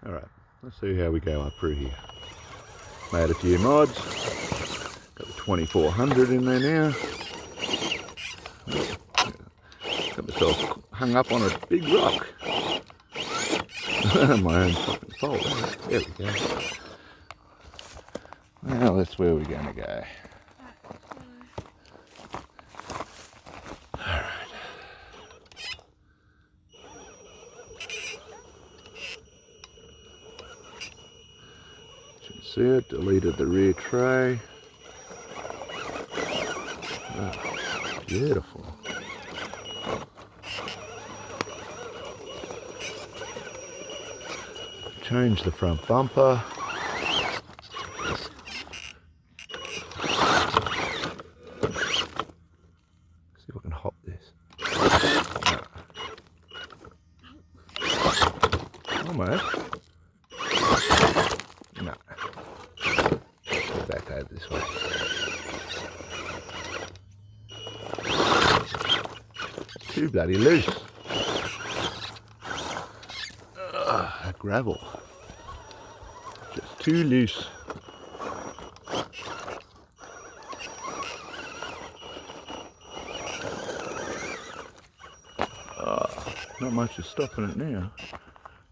Alright, let's see how we go up through here. Made a few mods. Got the 2400 in there now. Got myself hung up on a big rock. My own fucking fault. There we go. Now that's where we're going to go. Alright. You can see it, deleted the rear tray. Oh, beautiful. Change the front bumper. See if I can hop this. Almost. No. Go back over this way. Too bloody loose. That gravel. Just too loose. Not much is stopping it now.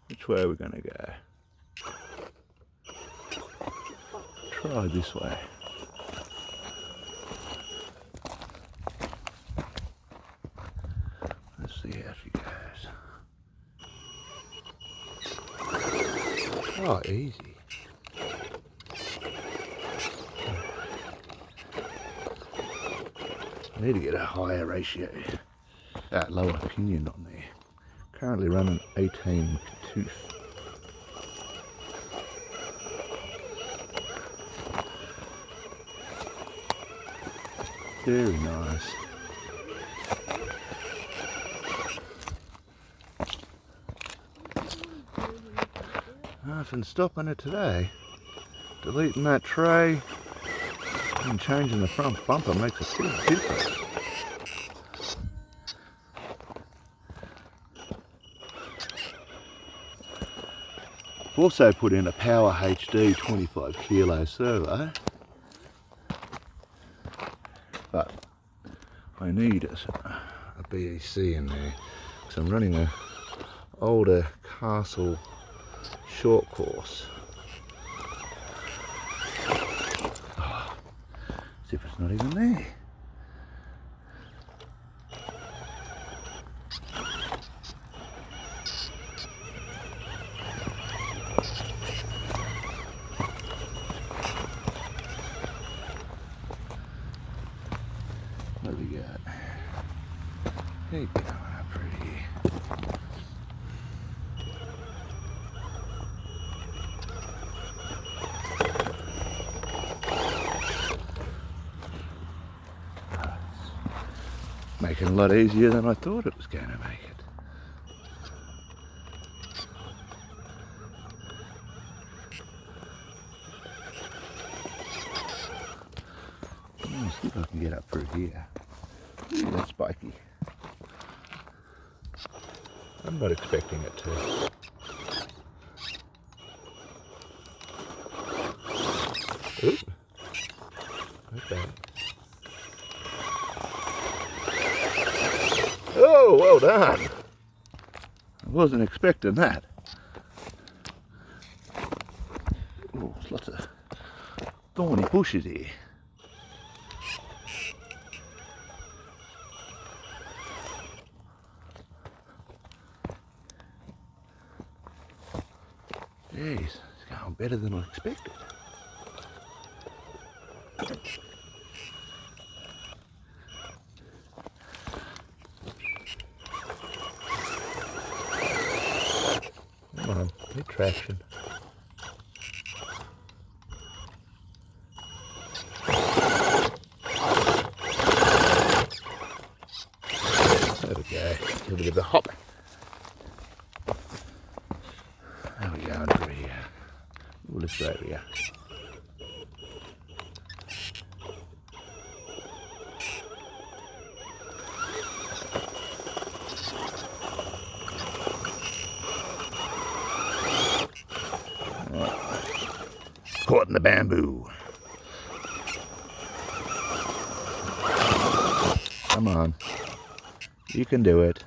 Which way are we going to go? Try this way. Let's see how she goes. Oh, easy. I need to get a higher ratio, lower pinion on there. Currently running 18 tooth. Very nice. Nothing stopping it today. Deleting that tray and changing the front bumper makes a big difference. I've also put in a Power HD 25 kilo servo, but I need a BEC in there because I'm running a older Castle short course. Oh, see if it's not even there. What do we got? Hey, coming up pretty. Making it a lot easier than I thought it was going to make it. Let's see if I can get up through here. Ooh, that's spiky. I'm not expecting it to. Ooh. Okay. Oh, well done. I wasn't expecting that. Oh, there's lots of thorny bushes here. Jeez, it's going better than I expected. Come on, get traction. There we go, a little bit of a hop. There we go, under here. Ooh, let's go over here. in the bamboo. Come on. You can do it.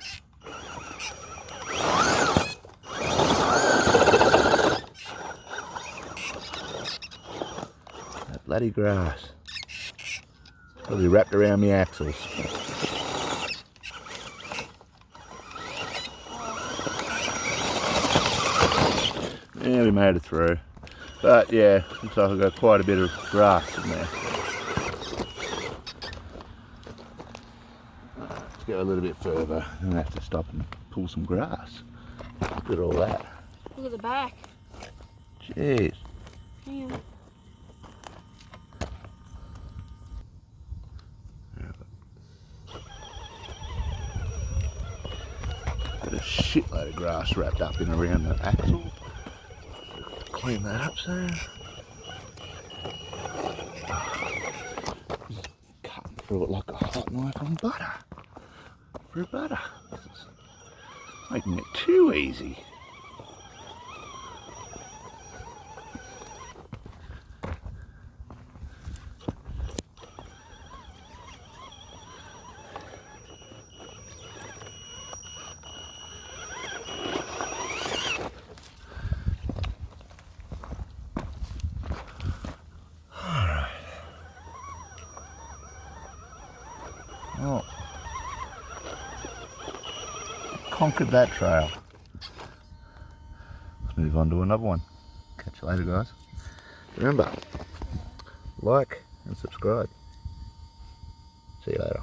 That bloody grass. Probably wrapped around my axles. Yeah, we made it through. But yeah, looks like I've got quite a bit of grass in there. Let's go a little bit further and have to stop and pull some grass. Look at all that. Look at the back. Jeez. Yeah. Got a shitload of grass wrapped up in around the axle. Clean that up soon. Cutting through it like a hot knife on butter. For butter. This is making it too easy. Oh, conquered that trail. Let's move on to another one. Catch you later, guys. Remember, like and subscribe. See you later.